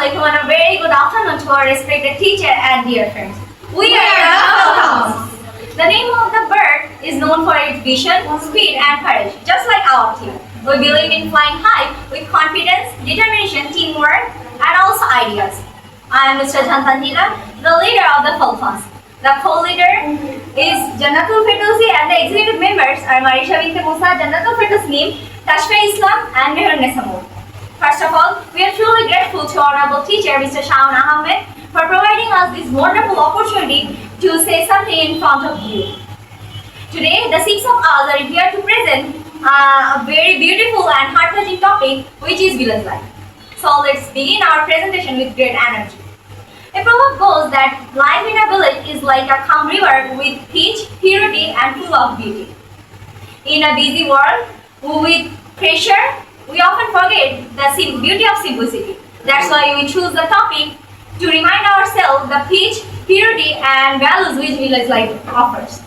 Assalamualaikum and a very good afternoon to our respected teacher and dear friends. We are the Falcons. The name of the bird is known for its vision, speed and courage, just like our team. We believe in flying high with confidence, determination, teamwork and also ideas. I am Mr. Jantantila, the leader of the Falcons. The co-leader is Jannatul Firdausi and the executive members are Marisha Binte Musa, Jannatul Firdausi, Tashfa Islam and Mehran Nesamur. First of all, we are truly grateful to our honorable teacher, Mr. Shaun Ahmed, for providing us this wonderful opportunity to say something in front of you. Today, the six of us are here to present a very beautiful and heart-touching topic, which is village life. So let's begin our presentation with great energy. A proverb goes that life in a village is like a calm river with peace, purity, and full of beauty. In a busy world with pressure, we often forget the beauty of simplicity. That's why we choose the topic to remind ourselves the peace, purity and values which village life offers.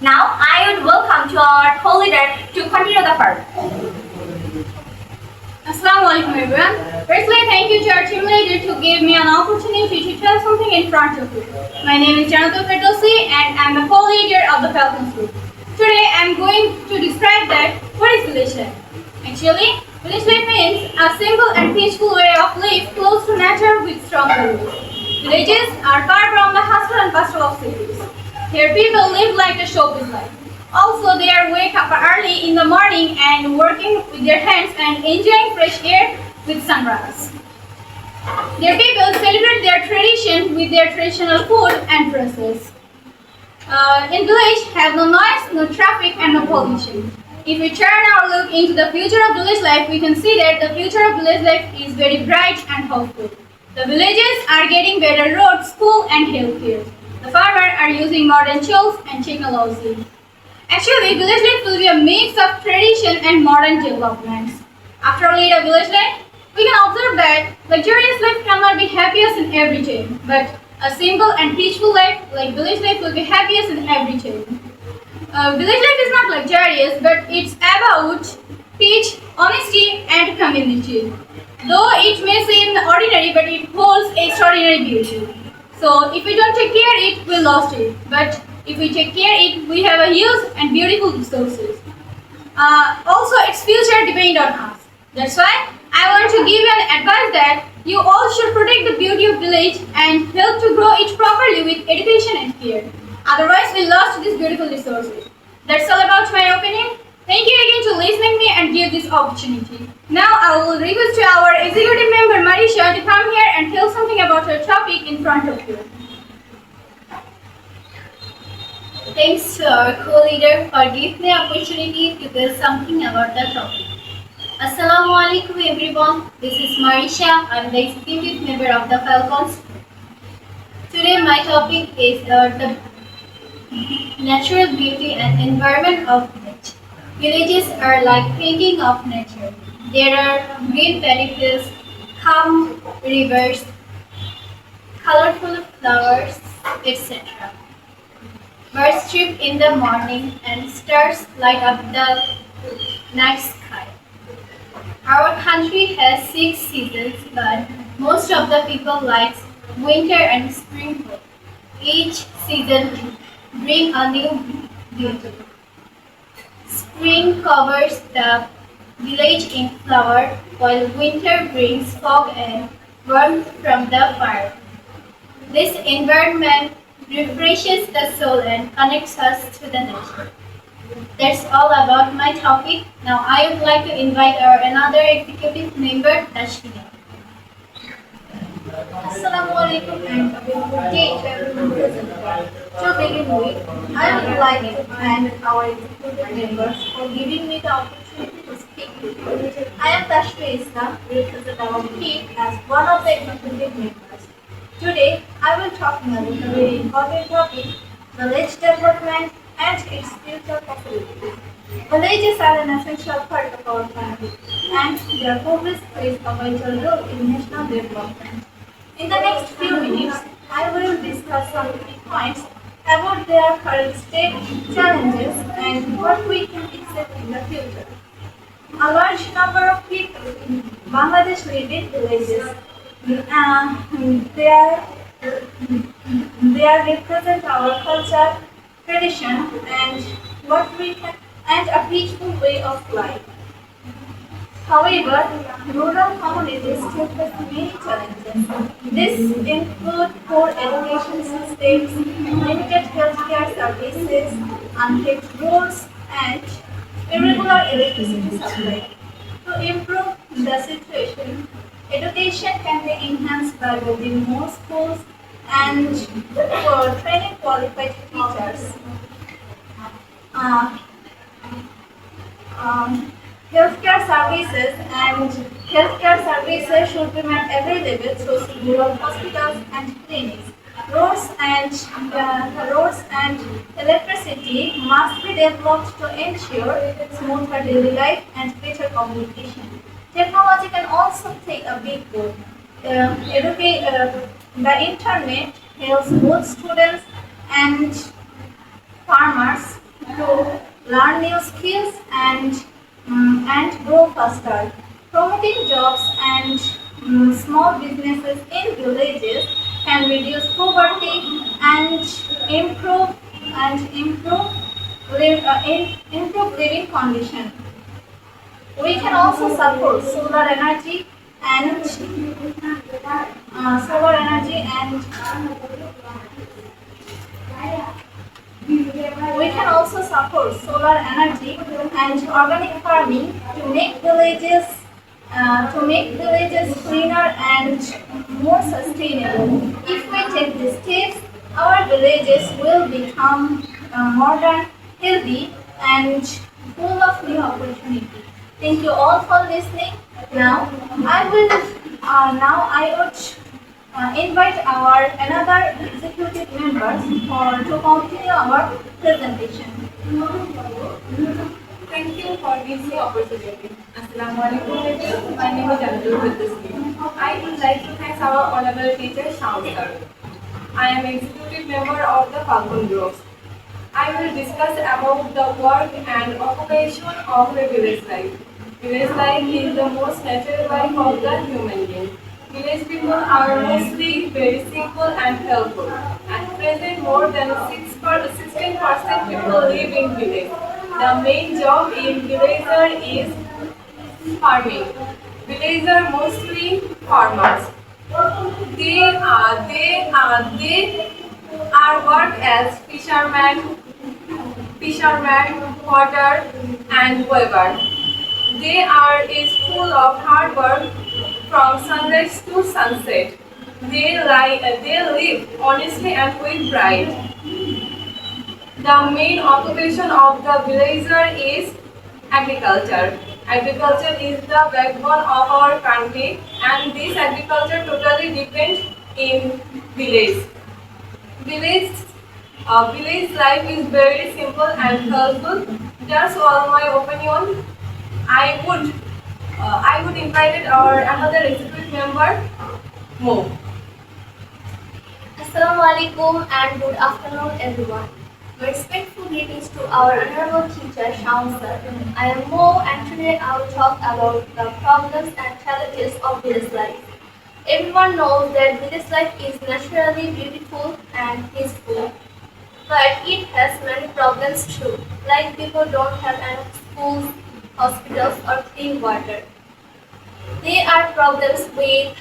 Now, I would welcome to our co-leader to continue the part. Assalamualaikum everyone. Firstly, thank you to our team leader to give me an opportunity to tell something in front of you. My name is Jannatul Firdausi and I'm the co-leader of the Falcons group. Today, I'm going to describe that what is village life. Actually, village life means a simple and peaceful way of life close to nature with strong values. Villages are far from the hustle and bustle of cities. Here people live like the showbiz life. Also, they are wake up early in the morning and working with their hands and enjoying fresh air with sunrise. Their people celebrate their tradition with their traditional food and dresses. In village, have no noise, no traffic and no pollution. If we turn our look into the future of village life, we can see that the future of village life is very bright and hopeful. The villages are getting better roads, school and healthcare. The farmers are using modern tools and technology. Actually, village life will be a mix of tradition and modern developments. After leading a village life, we can observe that luxurious life cannot be happiest in every time, but a simple and peaceful life like village life will be happiest in every time. Village life is not luxurious, but it's about peace, honesty, and community. Though it may seem ordinary, but it holds extraordinary beauty. So, if we don't take care of it, we lost it. But if we take care of it, we have a huge and beautiful resources. Also, its future depends on us. That's why I want to give you an advice that you all should protect the beauty of village and help to grow it properly with education and care. Otherwise, we lost these beautiful resources. That's all about my opinion. Thank you again to listening me and give this opportunity. Now, I will request to our executive member Marisha to come here and tell something about her topic in front of you. Thanks to our co-leader for giving the opportunity to tell something about the topic. Assalamualaikum everyone. This is Marisha. I'm the executive member of the Falcons. Today, my topic is the natural beauty and environment of village. Villages are like painting of nature. There are green paddy fields, calm rivers, colorful flowers, etc. Birds chirp in the morning and stars light up the night sky. Our country has 6 seasons, but most of the people like winter and spring. Each season brings a new beauty. Spring covers the village in flower, while winter brings fog and warmth from the fire. This environment refreshes the soul and connects us to the nature. That's all about my topic. Now I would like to invite our another executive member, Tashfina. Assalamualaikum and a very good day to everyone present. To begin with, I would like to thank our executive members for giving me the opportunity to speak with you. I am Tashfa Islam, represent our team as one of the executive members. Today, I will talk about a very important topic, village development and its future possibilities. Villages are an essential part of our country, and their progress plays a vital role in national development. In the next few minutes, I will discuss some key points about their current state, challenges, and what we can expect in the future. A large number of people in Bangladesh live in villages. They are they represent our culture, tradition, and what we can and a peaceful way of life. However, rural communities still face many challenges. This include poor education systems, limited healthcare services, unkept roads, and irregular electricity supply. To improve the situation, education can be enhanced by building more schools and for training qualified teachers. Uh, um, healthcare services should be made available through rural hospitals and clinics. Roads and electricity must be developed to ensure smoother daily life and better communication. Technology can also take a big role. The internet helps both students and farmers to learn new skills and grow faster. Promoting jobs and small businesses in villages can reduce poverty and improve improve living conditions. We can also support solar energy and we can also support solar energy and organic farming to make villages cleaner and more sustainable. If we take these steps, our villages will become modern, healthy, and full of new opportunities. Thank you all for listening. Now I would invite our another executive members to continue our presentation. Thank you for this opportunity. Assalamualaikum everyone. My name is Abdul Firdausi. I would like to thank our honorable teacher Sham sir. I am executive member of the Falcon Group. I will discuss about the work and occupation of a village life. Village life is the most natural life of the human being. Village people are mostly very simple and helpful. At present, more than 16% people live in village. The main job in villager is farming. Villagers are mostly farmers. They are work as fisherman, potter, and weaver. Is full of hard work from sunrise to sunset. They live honestly and with pride. The main occupation of the villager is agriculture. Agriculture is the backbone of our country, and this agriculture totally depends in village. Village, village life is very simple and helpful. That's all my opinion. I would invite our another executive member, Mo. Assalamualaikum and good afternoon everyone. Respectful greetings to our honorable teacher Shaun sir. I am Mo and today I will talk about the problems and challenges of village life. Everyone knows that village life is naturally beautiful and peaceful, but it has many problems too, like people don't have enough schools, hospitals or clean water. There are problems with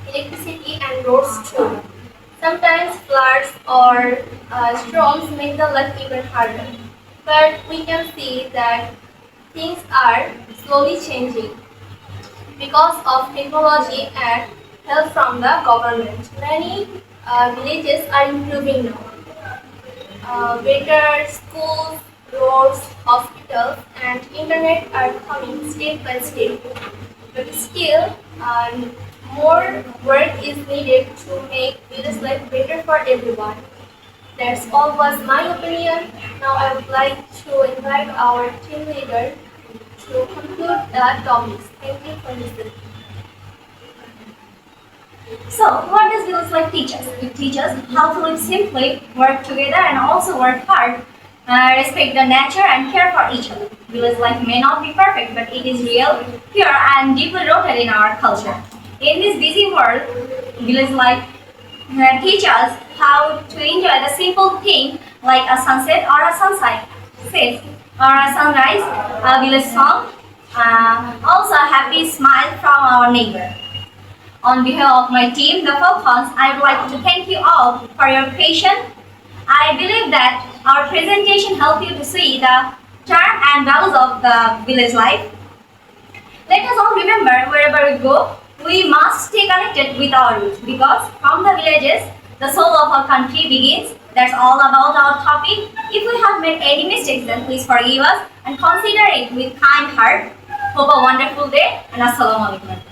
electricity and roads too. Sometimes floods or storms make the life even harder. But we can see that things are slowly changing because of technology and help from the government. Many villages are improving now. Better schools, roads, hospitals, and internet are coming step by step. But still, more work is needed to make village life better for everyone. That's all was my opinion. Now I would like to invite our team leader to conclude the topics. Thank you for listening. So, what does village life teach us? It teaches us how to live simply, work together, and also work hard, respect the nature, and care for each other. Village life may not be perfect, but it is real, pure, and deeply rooted in our culture. In this busy world, village life teach us how to enjoy the simple thing like a sunset or a sunset or a sunrise, a village song, also a happy smile from our neighbor. On behalf of my team, the Falcons, I would like to thank you all for your patience. I believe that our presentation helped you to see the charm and values of the village life. Let us all remember wherever we go, we must stay connected with our roots because from the villages, the soul of our country begins. That's all about our topic. If we have made any mistakes, then please forgive us and consider it with kind heart. Hope a wonderful day and Assalamu alaikum.